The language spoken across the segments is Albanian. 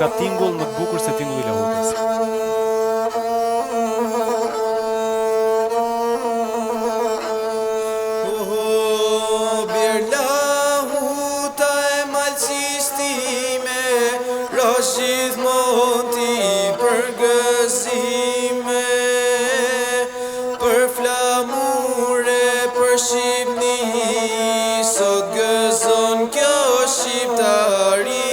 ka tingull më të bukur se tingulli i lahutës. Gjithmonë ti për gëzime, për flamure, për Shqipni, sot gëzon kjo shqiptari.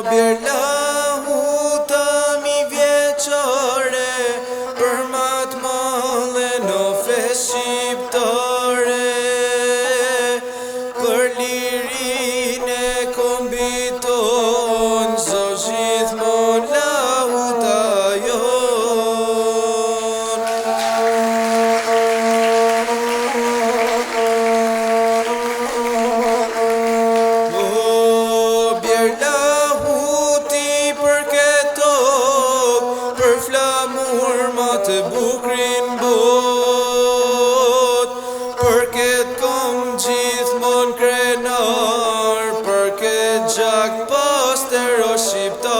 Bjerlahu të mi vjeqore, për matë mëlle në shqiptare, për lirin e kombit ton, zot gjithmon lahuta jon. Bjerlahu ti për ketok, për flamur ma të bukrin bot, për këtë kom gjithmon krenar, për këtë gjak paster o shqiptar.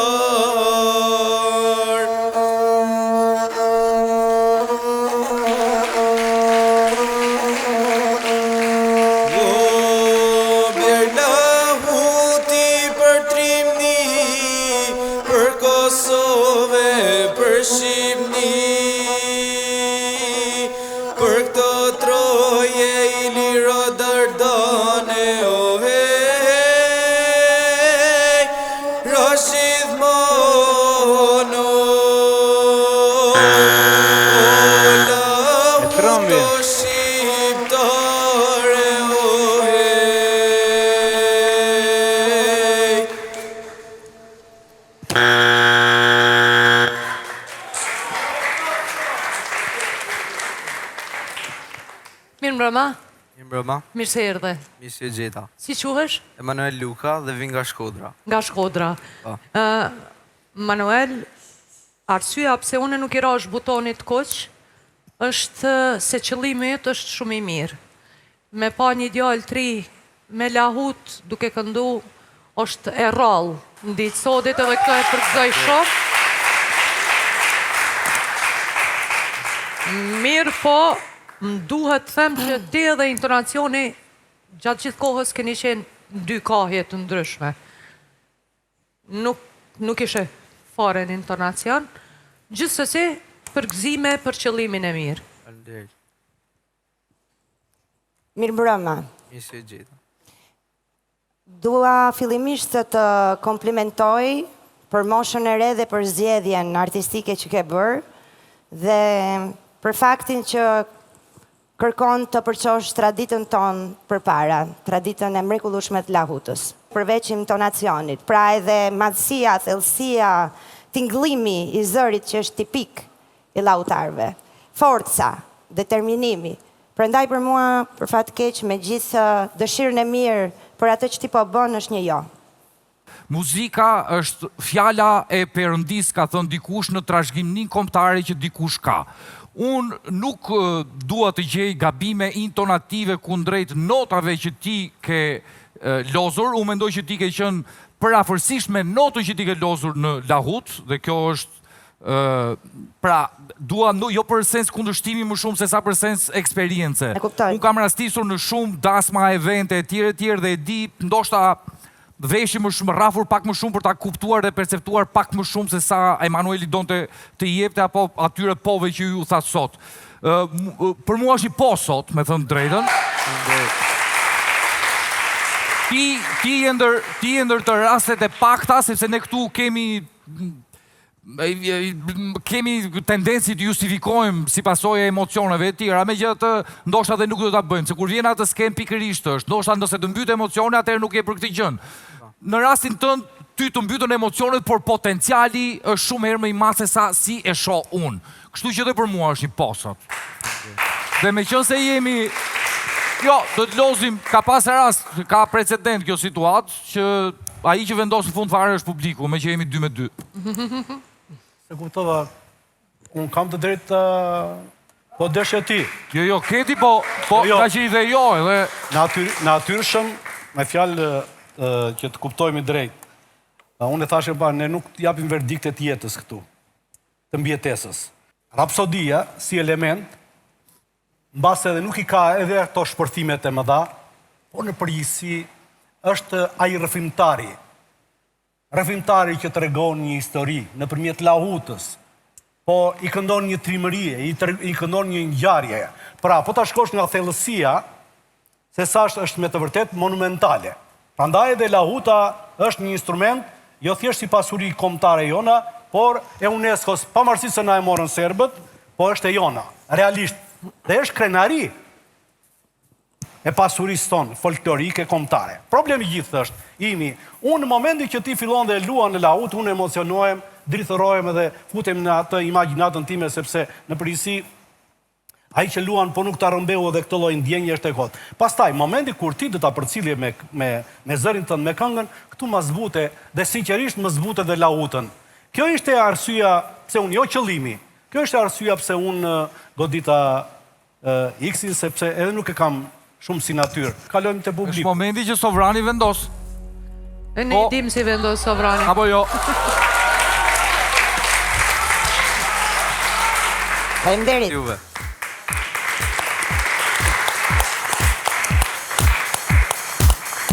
Bjerlahu ti për Trimni, për Kosove, për Shqipni, për këto troje i liro dardane, o hej, rosh gjithmon, o lahut o shqiptare, o hej. Mirë mbrëma, Mirëmbrëma, mirë se erdhe. mirë se gjeta. Si quhesh? Emanuel Luka dhe vin nga Shkodra. Nga Shkodra. Po. Manuel, arsyeja pse unë nuk i rash butonit koq, është se qëllimi jot është shumë i mirë. Me pa një djalë tri me lahut duke këndu është e rrallë. Ndiq sodit edhe këtë e përgëzoj shumë. Mirë po, më duhet të them që ti edhe intonacioni gjatë gjithë kohës keni qenë dy kahje të ndryshme. Nuk ishe fare në intonacion, gjithsesi përgëzime për qëllimin e mirë. Faleminderit. Mirëmbrëma. Mirë se gjeta. Dua fillimisht të komplimentoj për moshën e re dhe për zgjedhjen artistike që ke bërë dhe për faktin që kërkon të përqosh traditën tonë përpara, traditën e mrekullueshme të lahutës. Përveç intonacionit, pra edhe madhësia, thellësia, tingëllimi i zërit që është tipik i lahutarëve. Forca, determinimi. Prandaj për mua, për fat keq, me gjithë dëshirën e mirë për atë që ti po bën është një jo. Muzika është fjala e perëndis, ka thënë dikush, në trashëgiminë kombëtare që dikush ka. Unë nuk dua të gjej gabime intonative kundrejt notave që ti ke lozur. Unë mendoj që ti ke qenë përafërsisht me notën që ti ke lozur në lahut, dhe kjo është pra, dua jo për sens kundërshtimi më shumë se sa për sens eksperience. Unë kam rastisur në shumë dasma, evente, etj dhe e di, ndoshta veshim më shumë, rrafur pak më shumë për ta kuptuar dhe perceptuar pak më shumë se sa Emanueli donte të jepte apo atyre pove që ju tha sot. Për mua është i po sot, me thënë drejtën. Ti e ndër të rastet e pakta, sepse ne këtu kemi tendenci të justifikojmë si pasojë e emocioneve e tjera, megjithatë ndoshta dhe nuk do ta bëjmë, se kur vjen atë skem pikërisht është, ndoshta nëse të mbyt emocione, atëherë nuk je për këtë gjën. Në rastin tënd, ty të mbytën emocionet, por potenciali është shumë herë më i madh se sa si e shoh unë. Kështu që edhe për mua është një posot. Dhe meqense jemi jo, do të lozim, ka pas rast, ka precedent kjo situatë, që ai që vendos në fund fare është publiku, me që jemi 2 me 2. Se kuptova, unë kam të drejtë Po dëshë ti. Jo, keti, po Jo. ka që i dhe jo, edhe... Natyrshëm, me fjalë që të kuptojmë drejt. Unë e thashë pa, ne nuk japim verdiktet jetës këtu, të mbjetesës. Rapsodia, si element, mbase edhe nuk i ka edhe ato shpërthimet e mëdha, por në përgjithësi është ai rrëfimtari. Rrëfimtari që tregon një histori nëpërmjet lahutës, po i këndon një trimërie, i këndon një ngjarje. Pra, po ta shkosh nga thellësia, se sa është me të vërtet monumentale. Prandaj edhe lahuta është një instrument, jo thjesht si pasuri kombëtare jona, por e UNESCO-s, pavarësisht se na e morën serbët, po është e jona, realisht. Dhe është krenari e pasurisë tonë, folklorike, kombëtare. Problemi gjithë është, unë në momentin që ti fillon dhe luan në lahut, unë emocionohem, drithërohem edhe futem në atë imagjinatën time, sepse në përgjithësi ai që luan po nuk ta rëmbeu edhe këtë lloj ndjenje është e kot. Pastaj, momenti kur ti do ta përcjellje me zërin tënd, me këngën, këtu më zbute dhe sinqerisht më zbute dhe lahutën. Kjo ishte arsyeja pse unë, jo qëllimi. Kjo është arsyeja pse unë godita X-in, sepse edhe nuk e kam shumë si natyrë. Kalojmë te publiku. Është momenti që sovrani vendos. E ne i dim si vendos sovrani. Apo jo? Faleminderit. Juve.